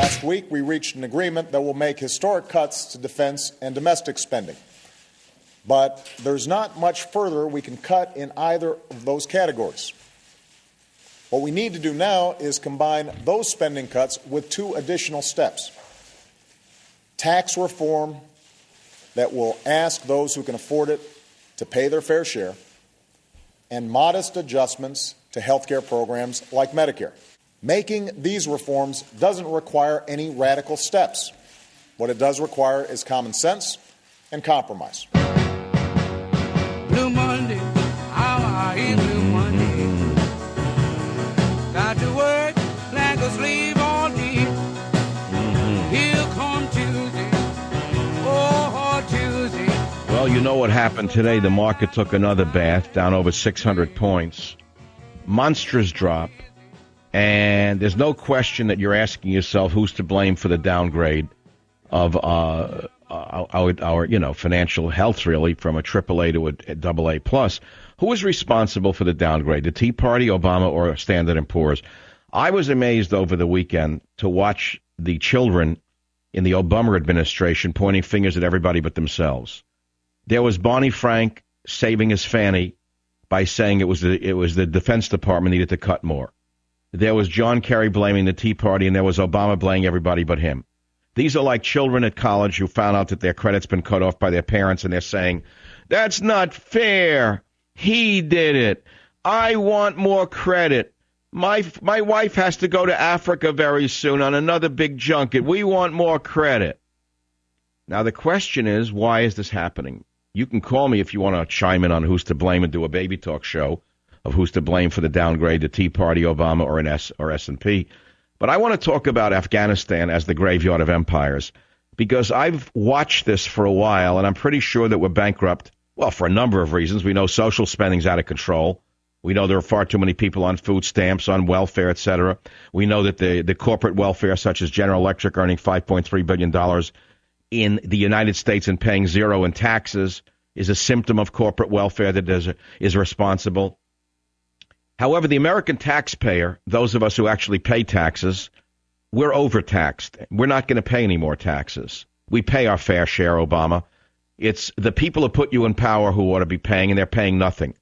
Last week, we reached an agreement that will make historic cuts to defense and domestic spending. But there's not much further we can cut in either of those categories. What we need to do now is combine those spending cuts with two additional steps. Tax reform that will ask those who can afford it to pay their fair share, and modest adjustments to health care programs like Medicare. Making these reforms doesn't require any radical steps. What it does require is common sense and compromise. Blue Monday, how are you, Blue Monday? Got to work like a slave all day. Here come Tuesday, oh, Tuesday. Well, you know what happened today. The market took another bath, down over 600 points. Monstrous drop. And there's no question that you're asking yourself who's to blame for the downgrade of our financial health, really, from a AAA to a AA plus. Who is responsible for the downgrade? The Tea Party, Obama, or Standard & Poor's? I was amazed over the weekend to watch the children in the Obama administration pointing fingers at everybody but themselves. There was Barney Frank saving his fanny by saying it was the Defense Department needed to cut more. There was John Kerry blaming the Tea Party, and there was Obama blaming everybody but him. These are like children at college who found out that their credit's been cut off by their parents, and they're saying, that's not fair. He did it. I want more credit. My wife has to go to Africa very soon on another big junket. We want more credit. Now, the question is, why is this happening? You can call me if you want to chime in on who's to blame and do a baby talk show of who's to blame for the downgrade, the Tea Party, Obama, or S&P. But I want to talk about Afghanistan as the graveyard of empires, because I've watched this for a while, and I'm pretty sure that we're bankrupt, well, for a number of reasons. We know social spending's out of control. We know there are far too many people on food stamps, on welfare, et cetera. We know that the corporate welfare, such as General Electric earning $5.3 billion in the United States and paying zero in taxes, is a symptom of corporate welfare that is responsible. However, the American taxpayer, those of us who actually pay taxes, we're overtaxed. We're not going to pay any more taxes. We pay our fair share, Obama. It's the people who put you in power who ought to be paying, and they're paying nothing.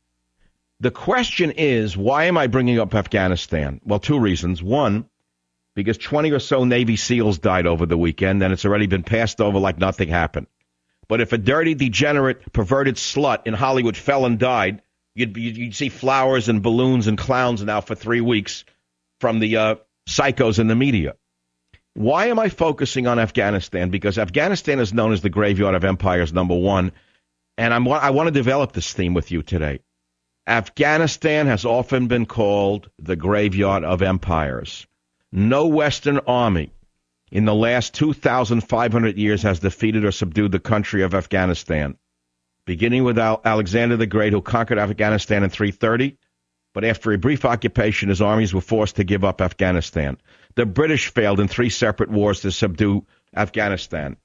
The question is, why am I bringing up Afghanistan? Well, two reasons. One, because 20 or so Navy SEALs died over the weekend, and it's already been passed over like nothing happened. But if a dirty, degenerate, perverted slut in Hollywood fell and died, you'd see flowers and balloons and clowns now for 3 weeks from the psychos in the media. Why am I focusing on Afghanistan? Because Afghanistan is known as the graveyard of empires, number one, and I want to develop this theme with you today. Afghanistan has often been called the graveyard of empires. No Western army in the last 2,500 years has defeated or subdued the country of Afghanistan, beginning with Alexander the Great, who conquered Afghanistan in 330, but after a brief occupation, his armies were forced to give up Afghanistan. The British failed in 3 separate wars to subdue Afghanistan.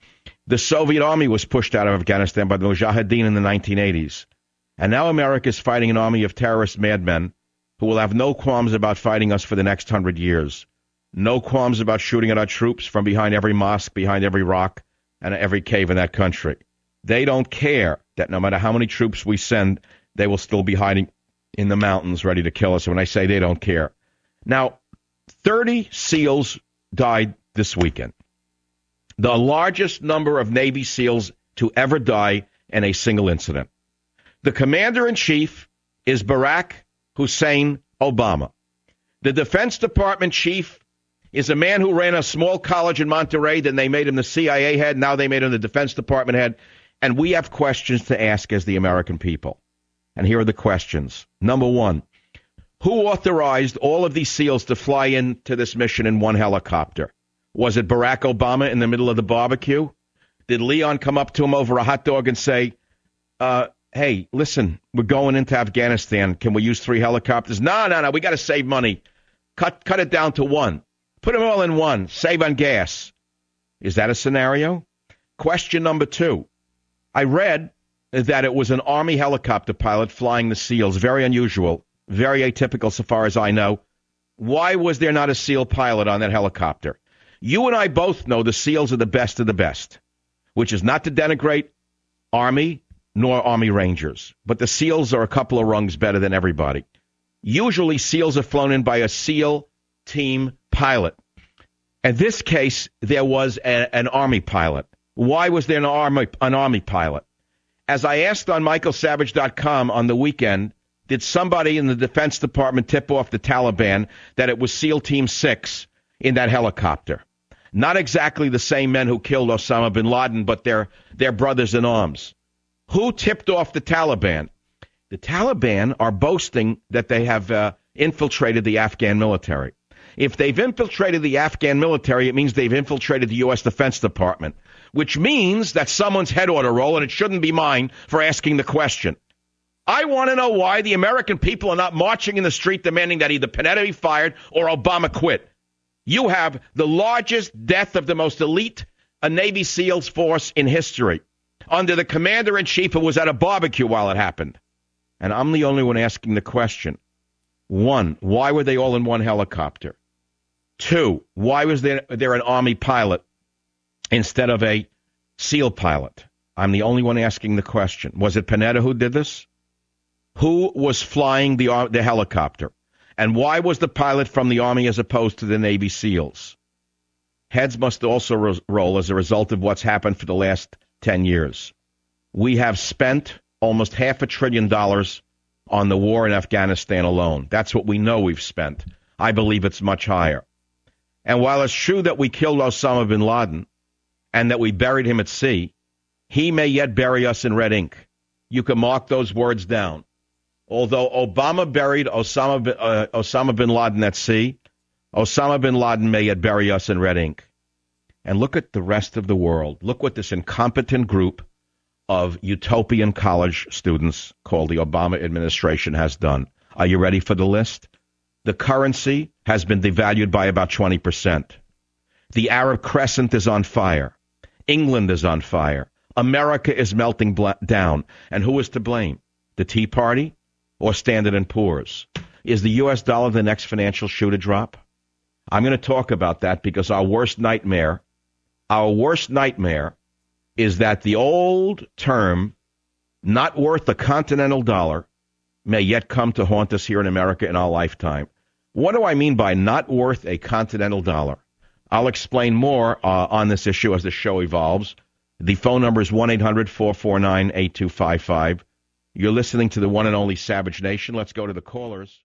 The Soviet army was pushed out of Afghanistan by the Mujahideen in the 1980s. And now America is fighting an army of terrorist madmen who will have no qualms about fighting us for the next 100 years. No qualms about shooting at our troops from behind every mosque, behind every rock, and every cave in that country. They don't care that no matter how many troops we send, they will still be hiding in the mountains ready to kill us. When I say they don't care. Now, 30 SEALs died this weekend. The largest number of Navy SEALs to ever die in a single incident. The commander-in-chief is Barack Hussein Obama. The Defense Department chief is a man who ran a small college in Monterey. Then they made him the CIA head. Now they made him the Defense Department head. And we have questions to ask as the American people. And here are the questions. Number one, who authorized all of these SEALs to fly into this mission in one helicopter? Was it Barack Obama in the middle of the barbecue? Did Leon come up to him over a hot dog and say, hey, listen, we're going into Afghanistan. Can we use 3 helicopters? No. We got to save money. Cut it down to 1. Put them all in 1. Save on gas. Is that a scenario? Question number 2. I read that it was an Army helicopter pilot flying the SEALs. Very unusual. Very atypical so far as I know. Why was there not a SEAL pilot on that helicopter? You and I both know the SEALs are the best of the best, which is not to denigrate Army nor Army Rangers. But the SEALs are a couple of rungs better than everybody. Usually SEALs are flown in by a SEAL team pilot. In this case, there was an Army pilot. Why was there an Army pilot? As I asked on michaelsavage.com on the weekend, did somebody in the Defense Department tip off the Taliban that it was SEAL Team 6 in that helicopter? Not exactly the same men who killed Osama bin Laden, but their brothers in arms. Who tipped off the Taliban? The Taliban are boasting that they have infiltrated the Afghan military. If they've infiltrated the Afghan military, it means they've infiltrated the U.S. Defense Department, which means that someone's head ought to roll, and it shouldn't be mine for asking the question. I want to know why the American people are not marching in the street demanding that either Panetta be fired or Obama quit. You have the largest death of the most elite Navy SEALs force in history under the commander-in-chief who was at a barbecue while it happened. And I'm the only one asking the question. 1, why were they all in one helicopter? 2, why was there an Army pilot instead of a SEAL pilot? I'm the only one asking the question. Was it Panetta who did this? Who was flying the helicopter? And why was the pilot from the Army as opposed to the Navy SEALs? Heads must also roll as a result of what's happened for the last 10 years. We have spent almost $500 billion on the war in Afghanistan alone. That's what we know we've spent. I believe it's much higher. And while it's true that we killed Osama bin Laden and that we buried him at sea, he may yet bury us in red ink. You can mark those words down. Although Obama buried Osama bin Laden at sea, Osama bin Laden may yet bury us in red ink. And look at the rest of the world. Look what this incompetent group of utopian college students called the Obama administration has done. Are you ready for the list? The currency has been devalued by about 20%. The Arab Crescent is on fire. England is on fire. America is melting down. And who is to blame? The Tea Party or Standard & Poor's? Is the U.S. dollar the next financial shoe to drop? I'm going to talk about that because our worst nightmare is that the old term, not worth a continental dollar, may yet come to haunt us here in America in our lifetime. What do I mean by not worth a continental dollar? I'll explain more on this issue as the show evolves. The phone number is 1-800-449-8255. You're listening to the one and only Savage Nation. Let's go to the callers.